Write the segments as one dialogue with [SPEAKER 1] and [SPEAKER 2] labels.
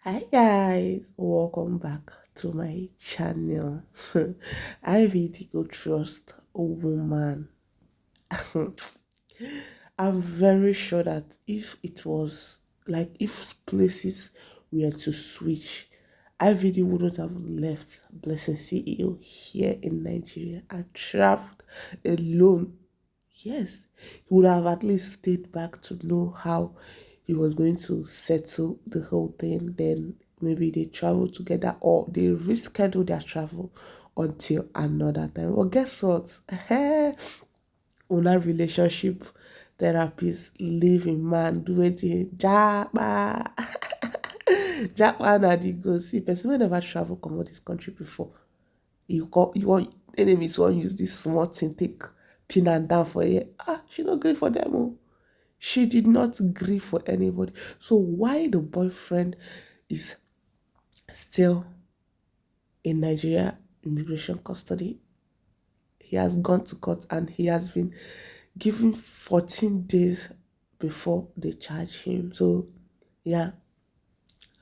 [SPEAKER 1] Hi guys, welcome back to my channel. I really go trust a woman. I'm very sure that if it was like if places were to switch, I really wouldn't have left Blessing CEO here in Nigeria and traveled alone. Yes, he would have at least stayed back to know how he was going to settle the whole thing. Then maybe they travel together or they reschedule their travel until another time. Well, guess what? Una relationship therapist living man do wetin japa japa na the go see person wey never travel comot this country before. You want enemies wan use this small thing take pin am down for here. She no gree for them oh. She did not gree for anybody. So why the boyfriend is still in Nigeria immigration custody? He has gone to court and he has been given 14 days before they charge him. So yeah,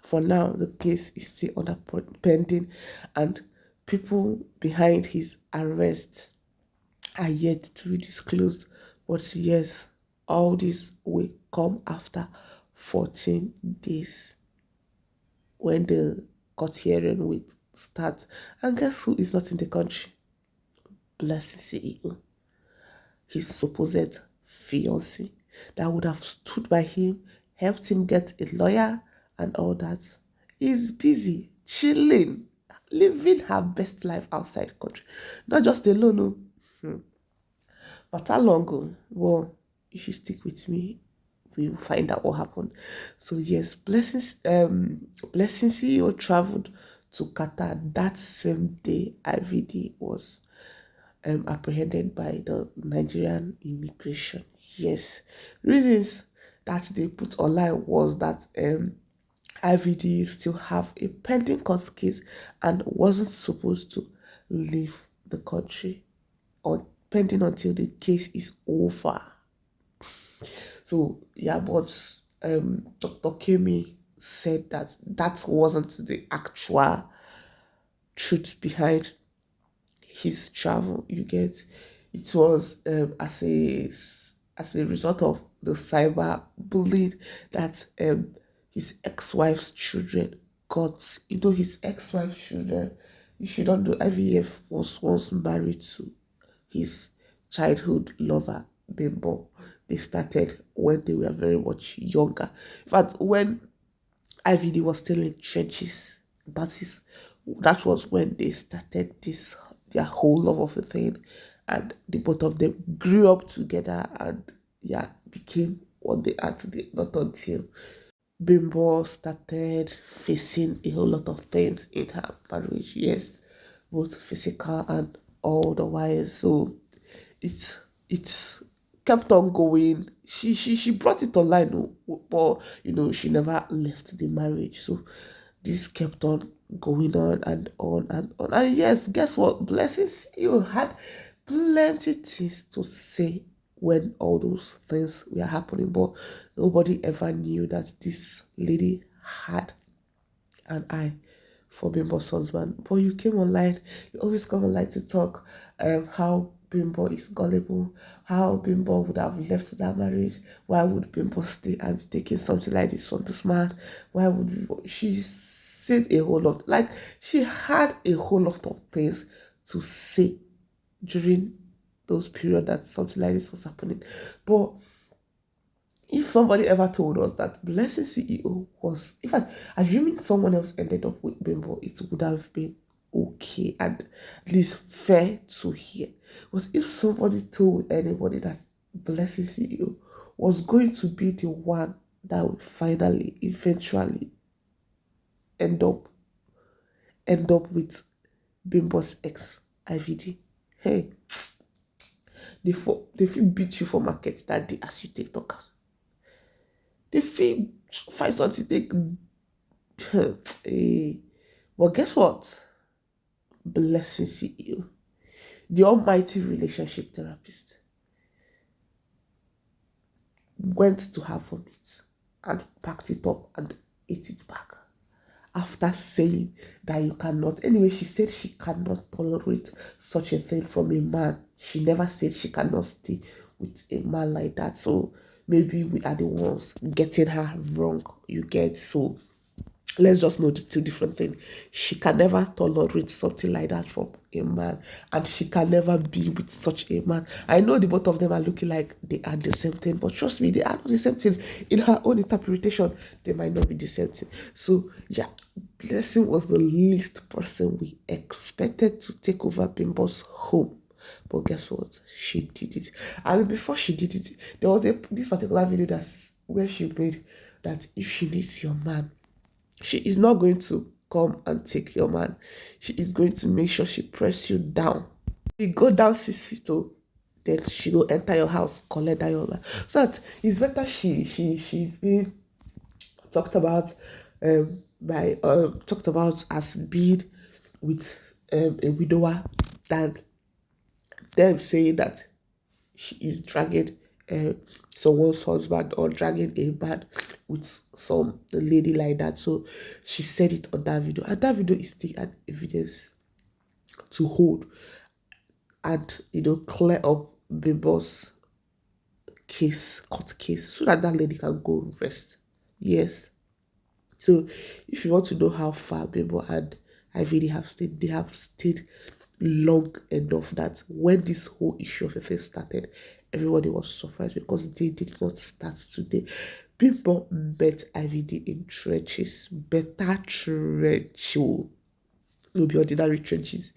[SPEAKER 1] for now the case is still under pending and people behind his arrest are yet to be disclosed. But yes, all this will come after 14 days when the court hearing will start. And guess who is not in the country? Blessing CEO, his supposed fiancé that would have stood by him, helped him get a lawyer and all that. Is busy, chilling, living her best life outside the country. Not just alone, no. But how long ago? Well, if you stick with me, we will find out what happened. So yes, Blessing CEO traveled to Qatar that same day IVD was apprehended by the Nigerian immigration. Yes, reasons that they put online was that IVD still have a pending court case and wasn't supposed to leave the country or pending until the case is over. So yeah, but Dr. Kemi said that that wasn't the actual truth behind his travel. You get, it was as a result of the cyber bullying that his ex-wife's children got. His ex-wife's children, you should not know, IVF was once married to his childhood lover, Bimbo. They started when they were very much younger. In fact, when IVD was still in trenches, that was when they started their whole love of a thing, and the both of them grew up together and yeah, became what they are today. Not until Bimbo started facing a whole lot of things in her marriage. Yes, both physical and all the while. So it's kept on going. She brought it online, but she never left the marriage. So this kept on going on and on and on. And yes, guess what? Blessings, you had plenty things to say when all those things were happening, but nobody ever knew that this lady had an eye for Bimbo's husband. But you came online, you always come online to talk how Bimbo is gullible, how Bimbo would have left that marriage. Why would Bimbo stay and be taking something like this from the smart? Why would she said a whole lot? Like, she had a whole lot of things to say during those periods that something like this was happening. But if somebody ever told us that Blessing CEO was, in fact, assuming someone else ended up with Bimbo, it would have been okay and at least fair to hear. But if somebody told anybody that Blessing CEO was going to be the one that would finally, eventually end up with Bimbo's ex IVD, hey, they feel beat you for market that day as you take talkers. They feel find something take hey. But guess what? Blessing CEO, the almighty relationship therapist, went to her vomit and packed it up and ate it back. after saying that you cannot. Anyway, she said she cannot tolerate such a thing from a man. She never said she cannot stay with a man like that. So maybe we are the ones getting her wrong. You get? So let's just know the two different things. She can never tolerate something like that from a man, and she can never be with such a man. I know the both of them are looking like they are the same thing, but trust me, they are not the same thing. In her own interpretation, they might not be the same thing. So yeah, Blessing was the least person we expected to take over Bimbo's home. But guess what? She did it. And before she did it, there was this particular video that's where she made that if she needs your man, she is not going to come and take your man. She is going to make sure she press you down. You go down 6 feet, then she will enter your house, collect that your man. So that it's better she's been talked about talked about as being with a widower than them saying that she is dragging someone's husband or dragging a man with some lady like that. So she said it on that video, and that video is still an evidence to hold and clear up Bimbo's court case, so that lady can go rest. Yes. So if you want to know how far Bimbo and IVD have stayed, they have stayed long enough that when this whole issue of the thing started, everybody was surprised because they did not start today. Bimbo met IVD in trenches, better trench, no be ordinary trenches.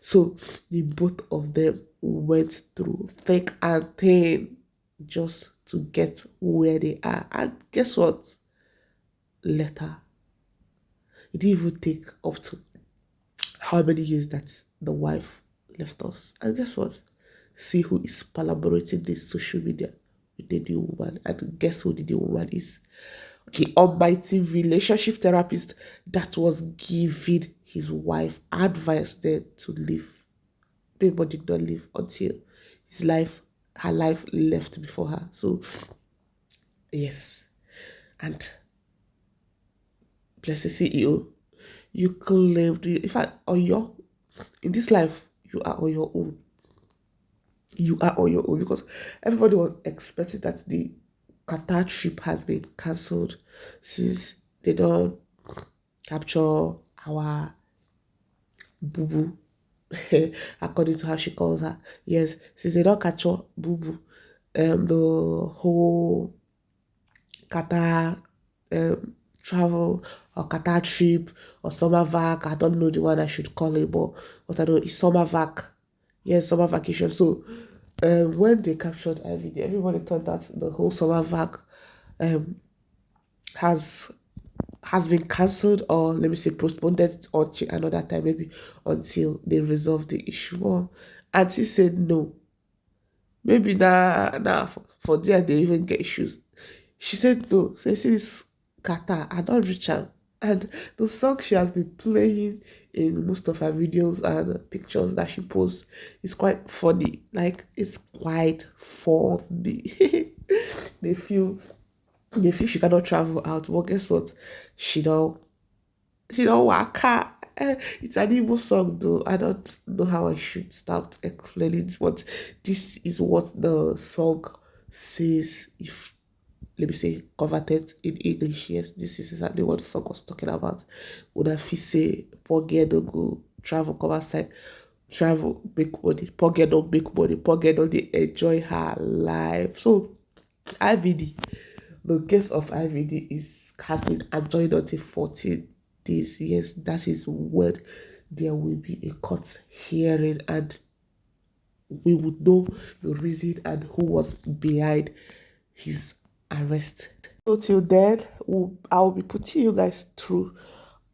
[SPEAKER 1] So the both of them went through thick and thin just to get where they are. And guess what? Later, it didn't even take up to how many years that the wife left us. And guess what? See who is collaborating this social media with the new woman. And guess who the new woman is? The almighty relationship therapist that was giving his wife advice then to leave. Bimbo did not leave until her life left before her. So, yes. And Blessingceo, you claimed, in fact, in this life, you are on your own. You are on your own because everybody was expecting that the Qatar trip has been cancelled since they don't capture our boo-boo, according to how she calls her. Yes, since they don't capture boo-boo, the whole Qatar travel or Qatar trip or summer vac, I don't know the one I should call it, but what I know is summer vac. Yes, summer vacation. So when they captured IVD, everybody thought that the whole summer vac has been cancelled, or let me say postponed or another time, maybe until they resolve the issue. Well, Auntie said no. Maybe for there they even get issues. She said no. So you see this Qatar, I don't reach out. And the song she has been playing in most of her videos and pictures that she posts is quite funny. Like, it's quite funny. They feel she cannot travel out. But guess what? She don't work. It's an Igbo song though. I don't know how I should start explaining it, but this is what the song says. If, let me say, converted in English, yes, this is exactly what the song was talking about. Una fi say, poor girl don't go travel, come outside, travel, make money. Poor girl don't make money. Poor girl don't dey enjoy her life. So, IVD, the case of IVD has been adjourned until 14 days. Yes, that is when there will be a court hearing and we would know the reason and who was behind his arrest. So till then, I will be putting you guys through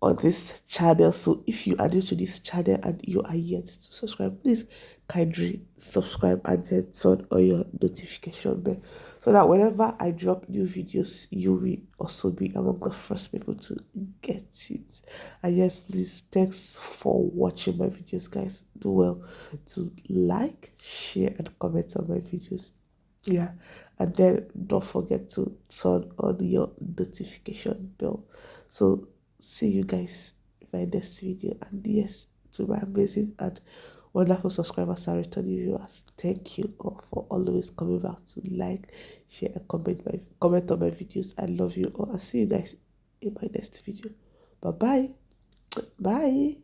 [SPEAKER 1] on this channel. So if you are new to this channel and you are yet to subscribe, please kindly subscribe and then turn on your notification bell so that whenever I drop new videos, you will also be among the first people to get it. And yes, please, thanks for watching my videos, guys. Do well to like, share and comment on my videos. Yeah, and then don't forget to turn on your notification bell. So see you guys in my next video. And yes, to my amazing and wonderful subscribers and returning viewers, thank you all for always coming back to like, share, and comment on my videos. I love you all. I'll see you guys in my next video. Bye bye.